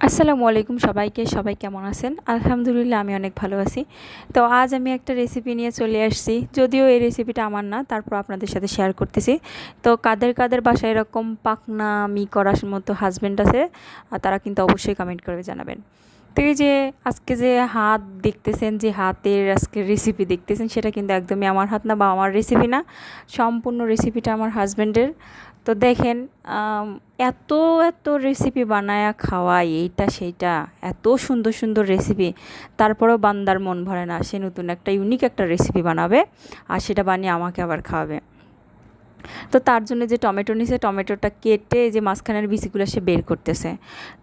আসসালামু আলাইকুম সবাইকে। সবাই কেমন আছেন? আলহামদুলিল্লাহ আমি অনেক ভালো আছি। তো আজ আমি একটা রেসিপি নিয়ে চলে আসছি। যদিও এই রেসিপিটা আমার না, তারপর আপনাদের সাথে শেয়ার করতেছি। তো কাদের বাসায় এরকম পাকনামি করার মতো হাসব্যান্ড আছে, তারা কিন্তু অবশ্যই কমেন্ট করে জানাবেন। তো এই যে আজকে যে হাত দেখতেছেন, যে হাতের আজকে রেসিপি দেখতেছেন, সেটা কিন্তু একদমই আমার হাত না বা আমার রেসিপি না, সম্পূর্ণ রেসিপিটা আমার হাজব্যান্ডের। তো দেখেন, এত এত রেসিপি বানায়া খাওয়াই, এইটা সেইটা, এত সুন্দর সুন্দর রেসিপি, তারপরেও বান্দার মন ভরে না। সে নতুন একটা ইউনিক একটা রেসিপি বানাবে আর সেটা বানিয়ে আমাকে আবার খাওয়াবে। তো তার জন্য যে টমেটো নিছে, টমেটোটা কেটে যে মাঝখানের বিচিগুলো সে বের করতেছে।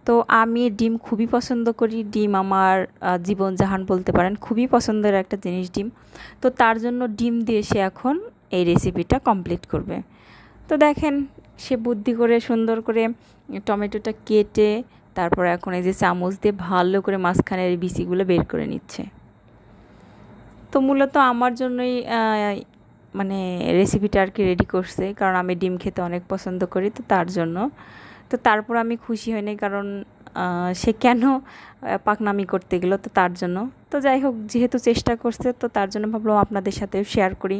তো আমি ডিম খুবই পছন্দ করি, ডিম আমার জীবন জাহান বলতে পারেন, খুবই পছন্দের একটা জিনিস ডিম। তো তার জন্য ডিম দিয়ে সে এখন এই রেসিপিটা কমপ্লিট করবে। তো দেখেন, সে বুদ্ধি করে সুন্দর করে টমেটোটা কেটে তারপর এখন এই যে চামচ দিয়ে ভালো করে মাঝখানের এই বিচিগুলো বের করে নিচ্ছে। তো মূলত আমার জন্যই মানে রেসিপিটা আর কি রেডি করছে, কারণ আমি ডিম খেতে অনেক পছন্দ করি, তো তার জন্য। তো তারপর আমি খুশি হইনি, কারণ সে কেন পাকনামি করতে গেল, তো তার জন্য। তো যাই হোক, যেহেতু চেষ্টা করছে, তো তার জন্য ভাবলাম আপনাদের সাথেও শেয়ার করি।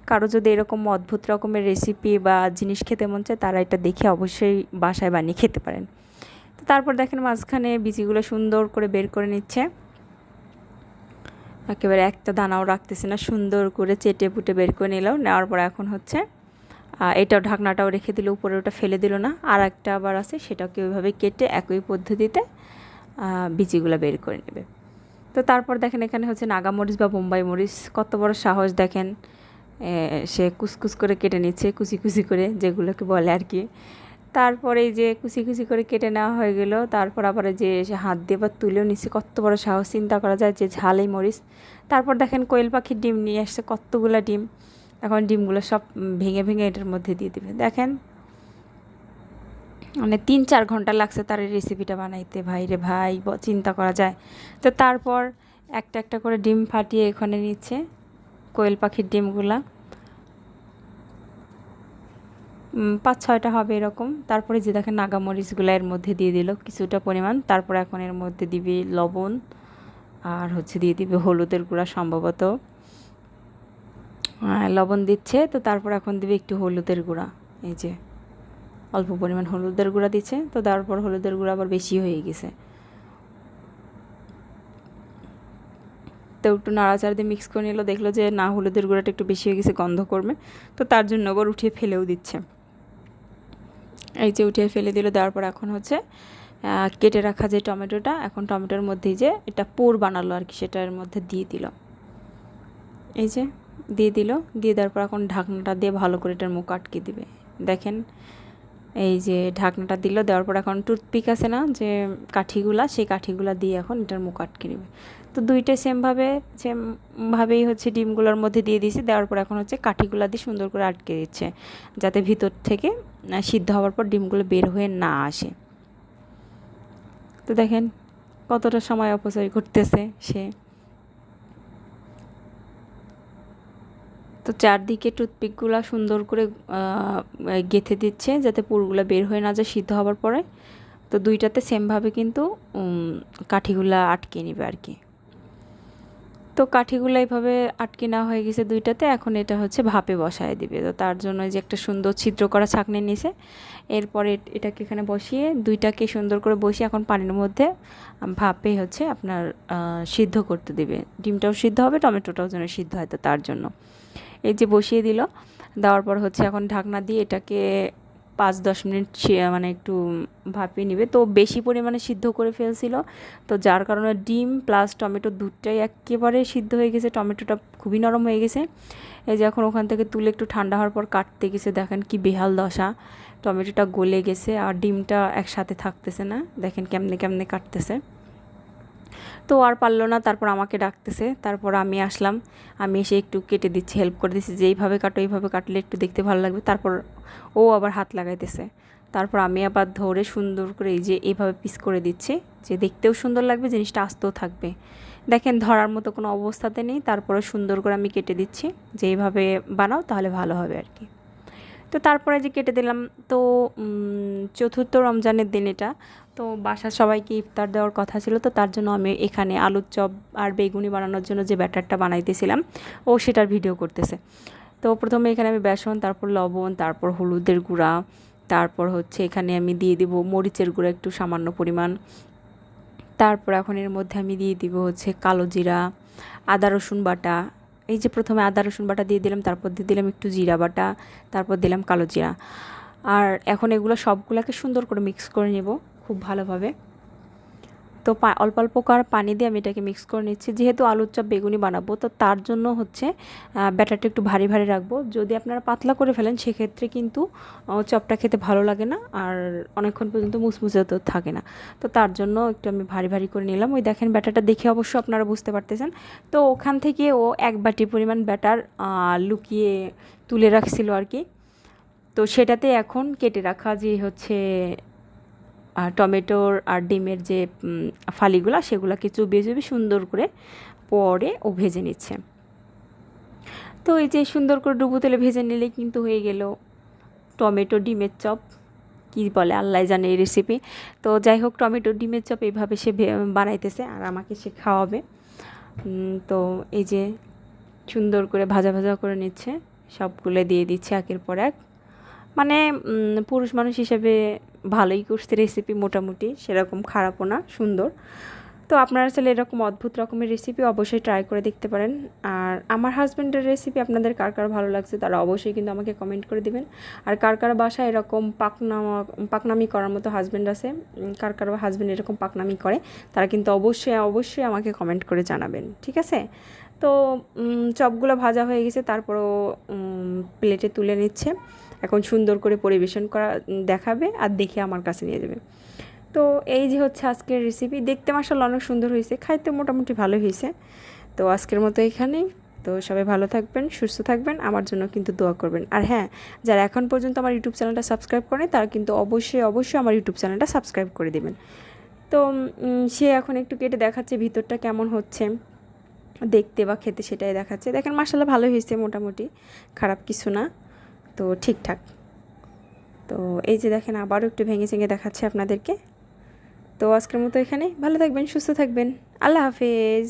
কারো যদি এরকম অদ্ভুত রকমের রেসিপি বা জিনিস খেতে মন চায়, তারা এটা দেখে অবশ্যই বাসায় বানিয়ে খেতে পারেন। তো তারপর দেখেন মাঝখানে বিচিগুলো সুন্দর করে বের করে নিচ্ছে, একেবারে একটা দানাও রাখতেছে না, সুন্দর করে চেটে পুটে বের করে নিল। নেওয়ার পর এখন হচ্ছে এটাও ঢাকনাটাও রেখে দিল, উপরে ওটা ফেলে দিল না। আর একটা আবার আছে, সেটাকে ওইভাবে কেটে একই পদ্ধতিতে বিচিগুলো বের করে নেবে। তো তারপর দেখেন এখানে হচ্ছে নাগামরিচ বা বোম্বাই মরিচ, কত বড় সাহস দেখেন, সে কুচকুচ করে কেটে নিচ্ছে, কুচি কুচি করে যেগুলোকে বলে আর কি। তারপরে এই যে কুচি কুচি করে কেটে নেওয়া হয়ে গেল, তারপর আবার যে সে হাত দিয়ে বা তুলেও নিচ্ছে, কত বড় সাহস, চিন্তা করা যায় যে ঝালেই মরিচ। তারপর দেখেন কোয়েল পাখির ডিম নিয়ে আসছে, কতগুলো ডিম। এখন ডিমগুলো সব ভেঙে ভেঙে এটার মধ্যে দিয়ে দেবে। দেখেন, মানে 3-4 ঘন্টা লাগছে তার এই রেসিপিটা বানাইতে, ভাই রে ভাই, চিন্তা করা যায়। তো তারপর একটা একটা করে ডিম ফাটিয়ে এখানে নিচ্ছে, কোয়েল পাখির ডিমগুলা 5-6টা হবে এরকম। তারপরে যে দেখেন নাগামরিচগুলো এর মধ্যে দিয়ে দিল কিছুটা পরিমাণ। তারপর এখন এর মধ্যে দিবি লবণ, আর হচ্ছে দিয়ে দিবে হলুদের গুঁড়া সম্ভবত, লবণ দিচ্ছে। তো তারপর এখন দিবে একটু হলুদের গুঁড়া, এই যে অল্প পরিমাণ হলুদের গুঁড়া দিচ্ছে। তো তারপর হলুদের গুঁড়া আবার বেশি হয়ে গেছে, তো একটু নাড়াচাড়া দিয়ে মিক্স করে নিল, দেখলো যে না, হলুদের গুঁড়াটা একটু বেশি হয়ে গেছে, গন্ধ করবে। তো তার জন্য আবার উঠিয়ে ফেলেও দিচ্ছে, এই যে উঠিয়ে ফেলে দিল। দেওয়ার পর এখন হচ্ছে কেটে রাখা যে টমেটোটা, এখন টমেটোর মধ্যেই যে এটা পুর বানালো আর কি, সেটা এর মধ্যে দিয়ে দিল, এই যে দিয়ে দিল। দিয়ে দেওয়ার পর এখন ঢাকনাটা দিয়ে ভালো করে এটার মুখ আটকে দিবে। দেখেন, এই যে ঢাকনাটা দিল, দেওয়ার পর এখন টুথপিক আছে না যে কাঠিগুলা, সেই কাঠিগুলা দিয়ে এখন এটার মুখ আটকে নেবে। তো দুইটাই সেমভাবেই হচ্ছে ডিমগুলোর মধ্যে দিয়ে দিয়েছি। দেওয়ার পর এখন হচ্ছে কাঠিগুলা দিয়ে সুন্দর করে আটকে দিচ্ছে, যাতে ভিতর থেকে সিদ্ধ হওয়ার পর ডিমগুলো বের হয়ে না আসে। তো দেখেন কতটা সময় অপচয় করতেছে সে। তো চারদিকে টুথপিকগুলো সুন্দর করে গেঁথে দিচ্ছে, যাতে পুরগুলো বের হয়ে না যায় সিদ্ধ হওয়ার পরে। তো দুইটাতে সেমভাবে কিন্তু কাঠিগুলা আটকে নেবে আর কি। তো কাঠিগুলো এইভাবে আটকে নেওয়া হয়ে গেছে দুইটাতে। এখন এটা হচ্ছে ভাপে বসায় দিবে। তো তার জন্য যে একটা সুন্দর ছিদ্র করা ছাঁকনি নিছে, এরপরে এটাকে এখানে বসিয়ে দুইটাকে সুন্দর করে বসিয়ে এখন পানির মধ্যে ভাপে হচ্ছে আপনার সিদ্ধ করতে দিবে। ডিমটাও সিদ্ধ হবে, টমেটোটাও যেন সিদ্ধ হয়, তো তার জন্য এই যে বসিয়ে দিল। দেওয়ার পর হচ্ছে এখন ঢাকনা দিয়ে এটাকে 5-10 মিনিট মানে একটু ভাপিয়ে নেবে। তো বেশি পরিমাণে সিদ্ধ করে ফেলছিল, তো যার কারণে ডিম প্লাস টমেটো দুধটাই একেবারে সিদ্ধ হয়ে গেছে, টমেটোটা খুবই নরম হয়ে গেছে। এই যে এখন ওখান থেকে তুলে একটু ঠান্ডা হওয়ার পর কাটতে গেছে, দেখেন কি বেহাল দশা, টমেটোটা গলে গেছে আর ডিমটা একসাথে থাকতেছে না, দেখেন কেমনে কেমনে কাটতেছে। তো আর পারলো না, তারপর আমাকে ডাকতেছে। তারপর আমি আসলাম, আমি এসে একটু কেটে দিচ্ছি, হেল্প করে দিচ্ছি, যে এইভাবে কাটো, এইভাবে কাটলে একটু দেখতে ভালো লাগবে। তারপর ও আবার হাত লাগাইতেছে, তারপর আমি আবার ধরে সুন্দর করে এই যে এইভাবে পিস করে দিচ্ছি, যে দেখতেও সুন্দর লাগবে, জিনিসটা আস্তেও থাকবে। দেখেন ধরার মতো কোনো অবস্থাতে নেই, তারপরে সুন্দর করে আমি কেটে দিচ্ছি, যে এইভাবে বানাও তাহলে ভালো হবে আর কি। তো তারপরে যে কেটে দিলাম। তো চতুর্থ রমজানের দিন এটা, তো বাসার সবাইকে ইফতার দেওয়ার কথা ছিল, তো তার জন্য আমি এখানে আলুর চপ আর বেগুনি বানানোর জন্য যে ব্যাটারটা বানাইতেছিলাম ও সেটার ভিডিও করতেছে। তো প্রথমে এখানে আমি বেসন, তারপর লবণ, তারপর হলুদের গুঁড়া, তারপর হচ্ছে এখানে আমি দিয়ে দিব মরিচের গুঁড়া একটু সামান্য পরিমাণ, তারপর এখন এর মধ্যে আমি দিয়ে দিব হচ্ছে কালো জিরা, আদা রসুন বাটা। এই যে প্রথমে আদা রসুন বাটা দিয়ে দিলাম, তারপর দিয়ে দিলাম একটু জিরা বাটা, তারপর দিলাম কালো জিরা। আর এখন এগুলো সবগুলোকে সুন্দর করে মিক্স করে নেব খুব ভালোভাবে। তো অল্প অল্প করে পানি দিয়ে আমি এটাকে মিক্স করে নিচ্ছি, যেহেতু আলুর চপ বেগুনি বানাবো, তো তার জন্য হচ্ছে ব্যাটারটা একটু ভারী ভারী রাখবো। যদি আপনারা পাতলা করে ফেলেন সেক্ষেত্রে কিন্তু চপটা খেতে ভালো লাগে না, আর অনেকক্ষণ পর্যন্ত মুসমুসে তো থাকে না। তো তার জন্য একটু আমি ভারী ভারী করে নিলাম। ওই দেখেন ব্যাটারটা দেখে অবশ্য আপনারা বুঝতে পারতেছেন। তো ওখান থেকে ও 1 বাটি পরিমাণ ব্যাটার লুকিয়ে তুলে রাখছিল আর কি। তো সেটাতে এখন কেটে রাখা যে হচ্ছে টমেটোর আর ডিমের যে ফালিগুলা, সেগুলোকে চুবিয়ে চুবিয়ে সুন্দর করে পরে ও ভেজে নিচ্ছে। তো এই যে সুন্দর করে ডুবো তেলে ভেজে নিলে কিন্তু হয়ে গেল টমেটো ডিমের চপ। কী বলে আল্লাহ জানে এই রেসিপি। তো যাই হোক, টমেটো ডিমের চপ এইভাবে সে বানাইতেছে আর আমাকে সে খাওয়াবে। তো এই যে সুন্দর করে ভাজা ভাজা করে নিচ্ছে, সবগুলো দিয়ে দিচ্ছে একের পর এক। মানে পুরুষ মানুষ হিসেবে ভালোই করছে রেসিপি, মোটামুটি সেরকম খারাপও না, সুন্দর। তো আপনারা চাইলে এরকম অদ্ভুত রকমের রেসিপি অবশ্যই ট্রাই করে দেখতে পারেন। আর আমার হাজব্যান্ডের রেসিপি আপনাদের কার কার ভালো লাগছে তারা অবশ্যই কিন্তু আমাকে কমেন্ট করে দিবেন। আর কার কার বাসায় এরকম পাকনামি করার মতো হাজব্যান্ড আছে, কার কার হাজব্যান্ড এরকম পাকনামি করে, তারা কিন্তু অবশ্যই অবশ্যই আমাকে কমেন্ট করে জানাবেন, ঠিক আছে? তো চপগুলো ভাজা হয়ে গেছে, তারপরও প্লেটে তুলে নিচ্ছে। এখন সুন্দর করে পরিবেশন করা দেখাবে আর দেখে আমার কাছে নিয়ে যাবে। তো এই যে হচ্ছে আজকের রেসিপি, দেখতে মাশাআল্লাহ অনেক সুন্দর হয়েছে, খাইতে মোটামুটি ভালো হয়েছে। তো আজকের মতো এখানেই। তো সবাই ভালো থাকবেন, সুস্থ থাকবেন, আমার জন্য কিন্তু দোয়া করবেন। আর হ্যাঁ, যারা এখন পর্যন্ত আমার ইউটিউব চ্যানেলটা সাবস্ক্রাইব করেন তারা কিন্তু অবশ্যই অবশ্যই আমার ইউটিউব চ্যানেলটা সাবস্ক্রাইব করে দেবেন। তো সে এখন একটু কেটে দেখাচ্ছে ভিতরটা কেমন হচ্ছে দেখতে বা খেতে, সেটাই দেখাচ্ছে। দেখেন মাশাআল্লাহ ভালো হয়েছে, মোটামুটি খারাপ কিছু না, তো ঠিকঠাক। তো এই যে দেখেন আবারও একটু ভেঙে ভেঙে দেখাচ্ছে আপনাদেরকে। তো আজকের মতো এখানে, ভালো থাকবেন, সুস্থ থাকবেন, আল্লাহ হাফেজ।